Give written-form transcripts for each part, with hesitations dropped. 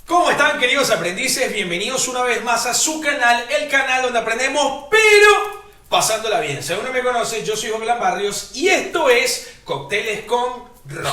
¿Cómo están, queridos aprendices? Bienvenidos una vez más a su canal, el canal donde aprendemos, pero pasándola bien. Si aún no me conoces, yo soy Joglan Barrios y esto es Cócteles con Ron.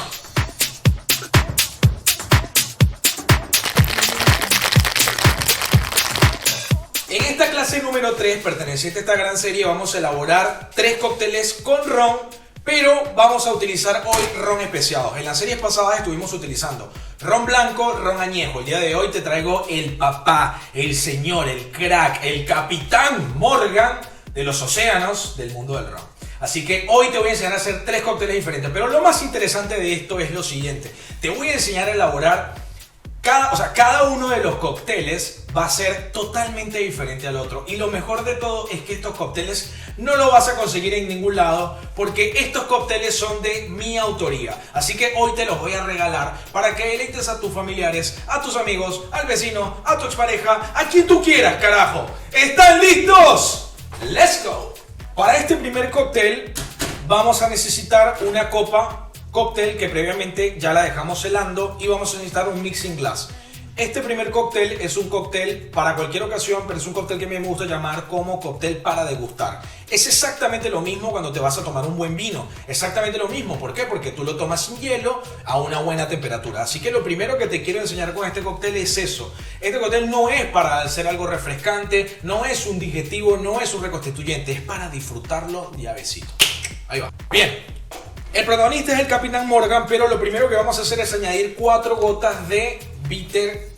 En esta clase número 3, perteneciente a esta gran serie, vamos a elaborar 3 cócteles con ron, pero vamos a utilizar hoy ron especiados. En las series pasadas estuvimos utilizando ron blanco, ron añejo. El día de hoy te traigo el papá, el señor, el crack, el capitán Morgan de los océanos del mundo del ron. Así que hoy te voy a enseñar a hacer 3 cócteles diferentes, pero lo más interesante de esto es lo siguiente. Te voy a enseñar a elaborar cada uno de los cócteles va a ser totalmente diferente al otro. Y lo mejor de todo es que estos cócteles no los vas a conseguir en ningún lado, porque estos cócteles son de mi autoría. Así que hoy te los voy a regalar para que deleites a tus familiares, a tus amigos, al vecino, a tu expareja, a quien tú quieras, carajo. ¿Están listos? ¡Let's go! Para este primer cóctel vamos a necesitar una copa cóctel que previamente ya la dejamos helando y vamos a necesitar un mixing glass. Este primer cóctel es un cóctel para cualquier ocasión, pero es un cóctel que me gusta llamar como cóctel para degustar. Es exactamente lo mismo cuando te vas a tomar un buen vino. Exactamente lo mismo. ¿Por qué? Porque tú lo tomas sin hielo a una buena temperatura. Así que lo primero que te quiero enseñar con este cóctel es eso. Este cóctel no es para hacer algo refrescante, no es un digestivo, no es un reconstituyente. Es para disfrutarlo llavecito. Ahí va. Bien. El protagonista es el Capitán Morgan, pero lo primero que vamos a hacer es añadir 4 gotas de bitter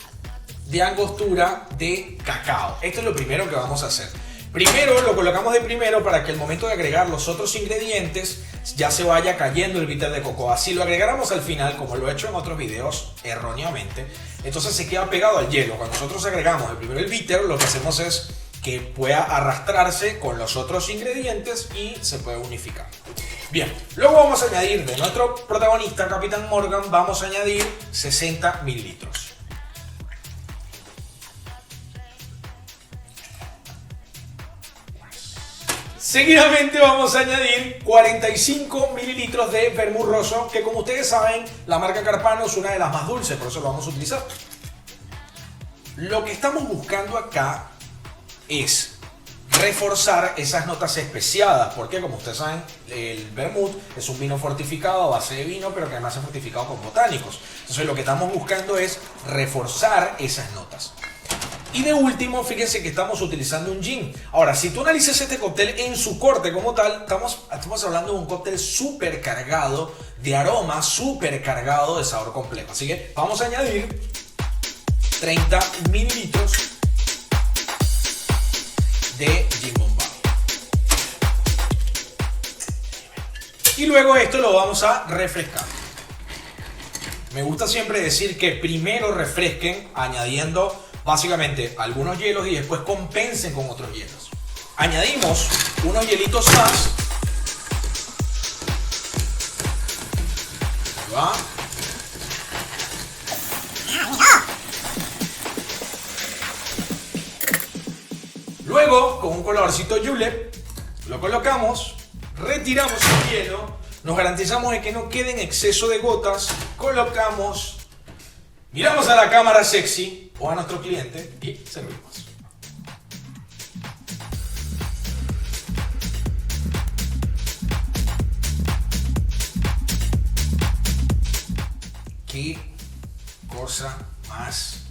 de angostura de cacao. Esto es lo primero que vamos a hacer. Primero lo colocamos de primero para que al momento de agregar los otros ingredientes ya se vaya cayendo el bitter de cocoa. Si lo agregáramos al final, como lo he hecho en otros videos erróneamente, entonces se queda pegado al hielo. Cuando nosotros agregamos el primero el bitter, lo que hacemos es que pueda arrastrarse con los otros ingredientes y se puede unificar. Bien, luego vamos a añadir de nuestro protagonista, Capitán Morgan, vamos a añadir 60 mililitros. Seguidamente vamos a añadir 45 mililitros de vermut rosso, que como ustedes saben, la marca Carpano es una de las más dulces, por eso lo vamos a utilizar. Lo que estamos buscando acá es reforzar esas notas especiadas, porque como ustedes saben, el vermut es un vino fortificado a base de vino, pero que además es fortificado con botánicos. Entonces lo que estamos buscando es reforzar esas notas. Y de último, fíjense que estamos utilizando un gin. Ahora, si tú analizas este cóctel en su corte como tal, estamos hablando de un cóctel súper cargado de aroma, súper cargado de sabor complejo. Así que vamos a añadir 30 mililitros de gin bombay. Y luego esto lo vamos a refrescar. Me gusta siempre decir que primero refresquen añadiendo básicamente algunos hielos y después compensen con otros hielos. Añadimos unos hielitos más. Ahí va. Luego, con un colorcito julep, lo colocamos, retiramos el hielo, nos garantizamos de que no quede en exceso de gotas, colocamos, miramos a la cámara sexy o a nuestro cliente y servimos. Qué cosa más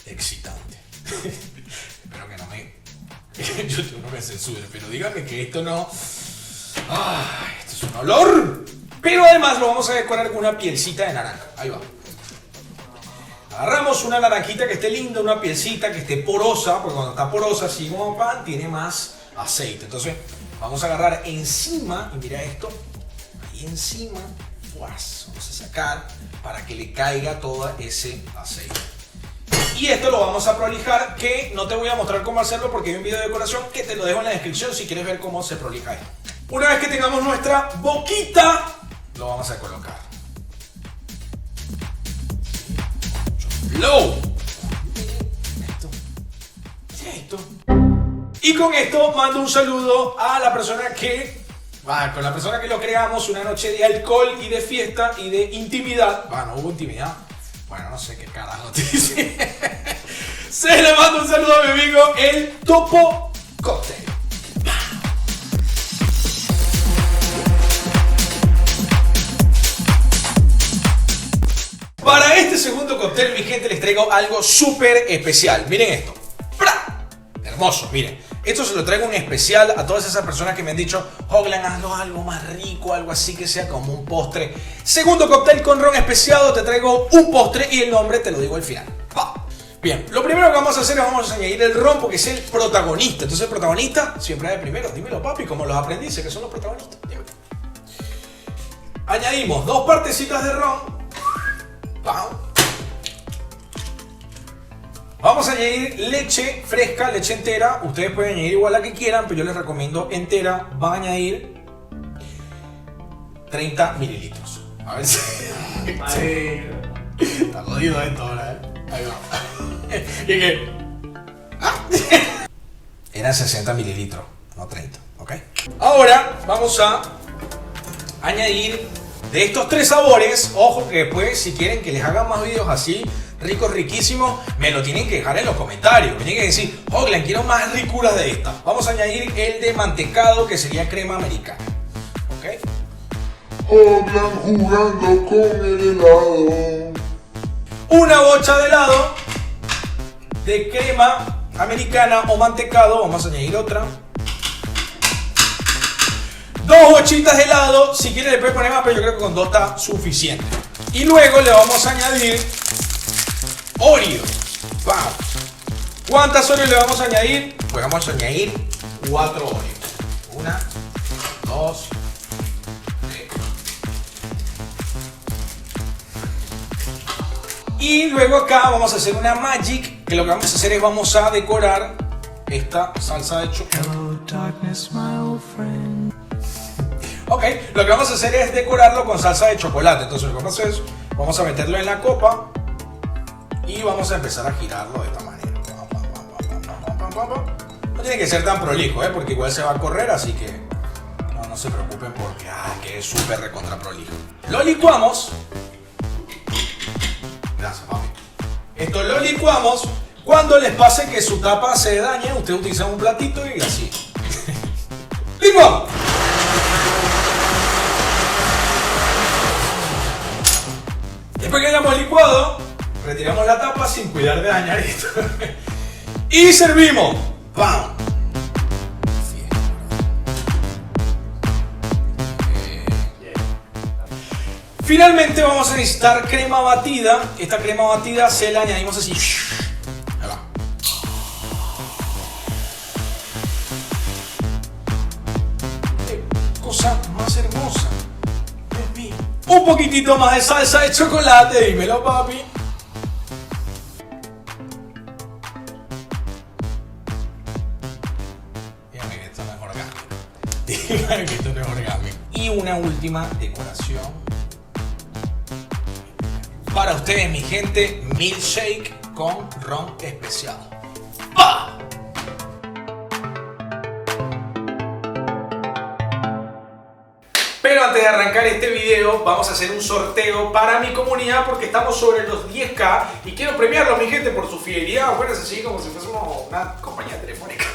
excitante. Espero que no me... YouTube no me censure, pero dígame que esto no... esto es un olor. Pero además lo vamos a decorar con una pielcita de naranja. Ahí va. Agarramos una naranjita que esté linda, una pielcita que esté porosa, porque cuando está porosa así como pan, tiene más aceite. Entonces vamos a agarrar encima, y mira esto, ahí encima, vamos a sacar para que le caiga todo ese aceite. Y esto lo vamos a prolijar, que no te voy a mostrar cómo hacerlo porque hay un video de decoración que te lo dejo en la descripción si quieres ver cómo se prolija esto. Una vez que tengamos nuestra boquita, lo vamos a colocar. Low. Esto. Y con esto mando un saludo a la persona que... con la persona que lo creamos, una noche de alcohol y de fiesta y de intimidad. No hubo intimidad. Bueno, no sé qué carajo te dice. Se le manda un saludo a mi amigo el Topo Cóctel. Para este segundo cóctel, mi gente, les traigo algo súper especial. Miren esto. ¡Pra! Hermoso, miren. Esto se lo traigo en especial a todas esas personas que me han dicho: Hoglan, hazlo algo más rico, algo así que sea como un postre. Segundo cóctel con ron especiado, te traigo un postre y el nombre te lo digo al final. ¡Pa! Bien, lo primero que vamos a hacer es vamos a añadir el ron porque es el protagonista. Entonces el protagonista siempre es el primero. Dímelo, papi, como los aprendices que son los protagonistas. Dímelo. Añadimos 2 partecitas de ron. Vamos a añadir leche fresca, leche entera. Ustedes pueden añadir igual la que quieran, pero yo les recomiendo entera. Van a añadir 30 mililitros. A ver si... Está jodido esto ahora, Ahí va. ¿Y qué? Eran 60 mililitros, no 30, ¿ok? Ahora vamos a añadir de estos 3 sabores. Ojo que después, si quieren que les hagan más videos así ricos, riquísimos, me lo tienen que dejar en los comentarios. Me tienen que decir: Hoglan, quiero más ricuras de esta. Vamos a añadir el de mantecado, que sería crema americana. ¿Ok? Hoglan jugando con el helado. Una bocha de helado de crema americana o mantecado. Vamos a añadir otra. 2 bochitas de helado. Si quieren le pueden poner más, pero yo creo que con 2 está suficiente. Y luego le vamos a añadir Oreo. Wow. ¿Cuántas Oreo le vamos a añadir? Pues vamos a añadir 4 Oreo. 1, 2, 3. Y luego acá vamos a hacer una magic, que lo que vamos a hacer es vamos a decorar esta salsa de chocolate. Ok, lo que vamos a hacer es decorarlo con salsa de chocolate. Entonces lo que vamos a hacer es, vamos a meterlo en la copa y vamos a empezar a girarlo de esta manera. No tiene que ser tan prolijo, porque igual se va a correr, así que no se preocupen porque que es súper recontra prolijo. Lo licuamos. Gracias, papi. Esto lo licuamos. Cuando les pase que su tapa se dañe, ustedes utilizan un platito y así. ¡Licuamos! Después que hayamos licuado, retiramos la tapa sin cuidar de dañar esto. Y servimos. ¡Pam! Finalmente vamos a necesitar crema batida. Esta crema batida se la añadimos así. Ahí va. Qué cosa más hermosa. Dios mío. Un poquitito más de salsa de chocolate. Dímelo, papi. Dígame que esto no es orgánico. Dígame que esto no es orgánico. Y una última decoración. Para ustedes, mi gente, milkshake con ron especiado. ¡Ah! Pero antes de arrancar este video, vamos a hacer un sorteo para mi comunidad porque estamos sobre los 10K y quiero premiarlos, mi gente, por su fidelidad. Acuérdense, así como si fuésemos una compañía telefónica.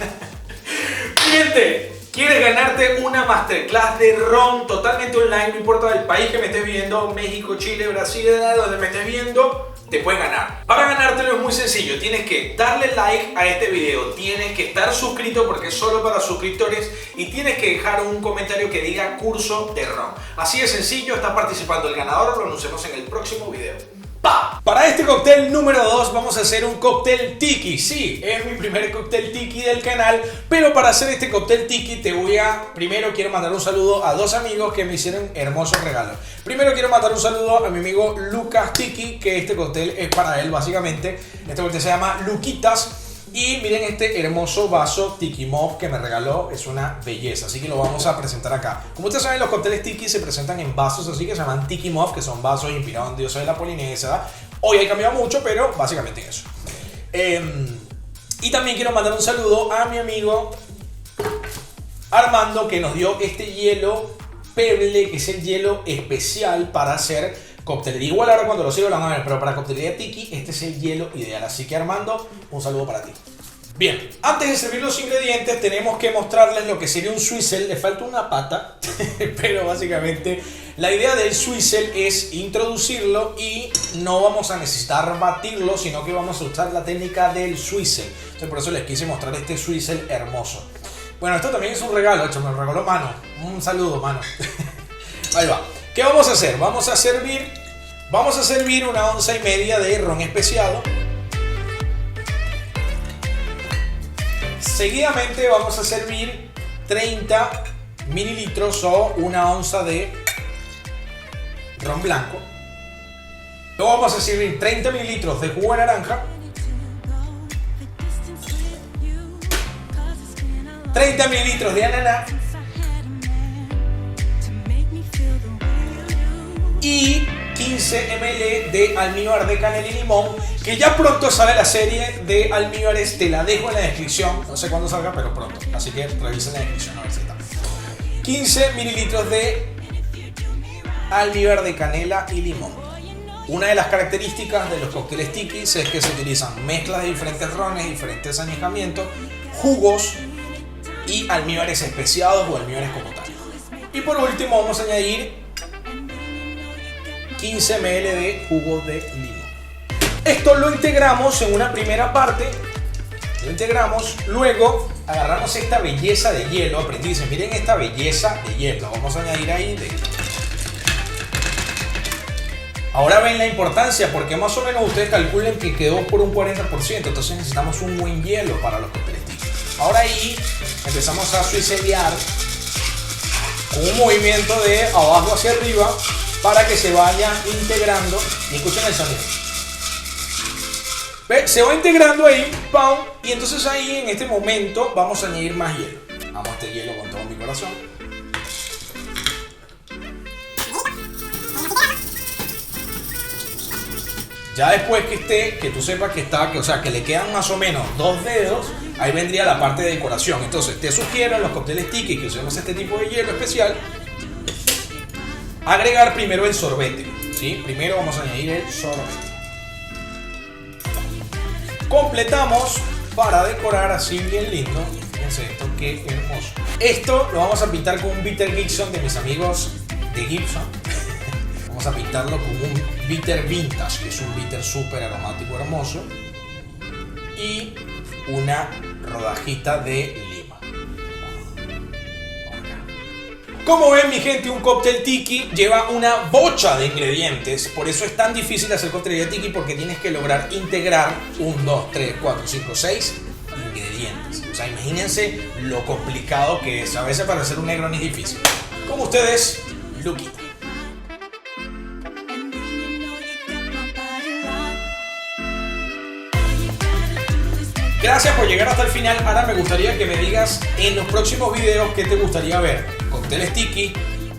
Mi gente, ¿quieres ganarte una masterclass de ron totalmente online? No importa del país que me estés viendo, México, Chile, Brasil, donde me estés viendo, te puedes ganar. Para ganártelo es muy sencillo, tienes que darle like a este video, tienes que estar suscrito porque es solo para suscriptores y tienes que dejar un comentario que diga curso de ron. Así de sencillo, está participando el ganador, lo anunciamos en el próximo video. ¡Pa! Para este cóctel número 2 vamos a hacer un cóctel tiki. Sí, es mi primer cóctel tiki del canal, pero para hacer este cóctel tiki primero quiero mandar un saludo a 2 amigos que me hicieron hermosos regalos. Primero quiero mandar un saludo a mi amigo Lucas Tiki, que este cóctel es para él básicamente. Este cóctel se llama Luquitas. Y miren este hermoso vaso Tiki Muff que me regaló, es una belleza, así que lo vamos a presentar acá. Como ustedes saben, los cócteles Tiki se presentan en vasos así que se llaman Tiki Muff, que son vasos inspirados en dioses de la Polinesia. Hoy ha cambiado mucho, pero básicamente eso. Y también quiero mandar un saludo a mi amigo Armando, que nos dio este hielo Pebble, que es el hielo especial para hacer Coctelería igual ahora cuando lo sirvo lo van a ver, pero para coctelería tiki este es el hielo ideal. Así que Armando, un saludo para ti. Bien, antes de servir los ingredientes tenemos que mostrarles lo que sería un swizzle. Le falta una pata, pero básicamente la idea del swizzle es introducirlo y no vamos a necesitar batirlo, sino que vamos a usar la técnica del swizzle. Entonces por eso les quise mostrar este swizzle hermoso. Bueno, esto también es un regalo, hecho, me lo regaló Mano. Un saludo, Mano. Ahí va. ¿Qué vamos a hacer? Vamos a servir 1,5 onzas de ron especiado. Seguidamente vamos a servir 30 mililitros o 1 onza de ron blanco. Luego vamos a servir 30 mililitros de jugo de naranja, 30 mililitros de ananá y 15 ml de almíbar de canela y limón, que ya pronto sale la serie de almíbares, te la dejo en la descripción, no sé cuándo salga, pero pronto, así que revisen la descripción a ver si está. 15 mililitros de almíbar de canela y limón. Una de las características de los cócteles tikis es que se utilizan mezclas de diferentes rones, diferentes añejamientos, jugos y almíbares especiados o almíbares como tal. Y por último vamos a añadir 15 ml de jugo de limón. Esto lo integramos en una primera parte. Luego agarramos esta belleza de hielo. Aprendices, miren esta belleza de hielo. Vamos a añadir ahí Ahora ven la importancia, porque más o menos ustedes calculen que quedó por un 40%. Entonces necesitamos un buen hielo para los cócteles tikis. Ahora ahí empezamos a suizelear con un movimiento de abajo hacia arriba, para que se vaya integrando. Y escuchen el sonido. ¿Ve? Se va integrando ahí, ¡pam! Y entonces ahí en este momento vamos a añadir más hielo. Amo este hielo con todo mi corazón. Ya después que esté, que tú sepas que está, o sea, que le quedan más o menos 2 dedos, ahí vendría la parte de decoración. Entonces te sugiero en los cócteles tiki que usemos este tipo de hielo especial, agregar primero el sorbete, ¿sí? Primero vamos a añadir el sorbete. Completamos para decorar así bien lindo. Fíjense esto, qué hermoso. Esto lo vamos a pintar con un bitter Gibson de mis amigos de Gibson. Vamos a pintarlo con un bitter vintage, que es un bitter súper aromático, hermoso. Y una rodajita de lima. Como ven, mi gente, un cóctel tiki lleva una bocha de ingredientes. Por eso es tan difícil hacer coctelería tiki, porque tienes que lograr integrar 1, 2, 3, 4, 5, 6 ingredientes. O sea, imagínense lo complicado que es. A veces para hacer un Negroni es difícil. Como ustedes, Luquita. Gracias por llegar hasta el final. Ahora me gustaría que me digas en los próximos videos qué te gustaría ver. Cócteles tiki,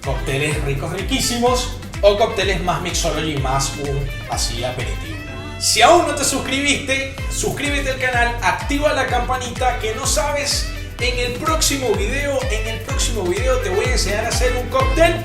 cócteles ricos riquísimos o cócteles más mixology, más un así aperitivo. Si aún no te suscribiste, suscríbete al canal, activa la campanita, que no sabes, en el próximo video te voy a enseñar a hacer un cóctel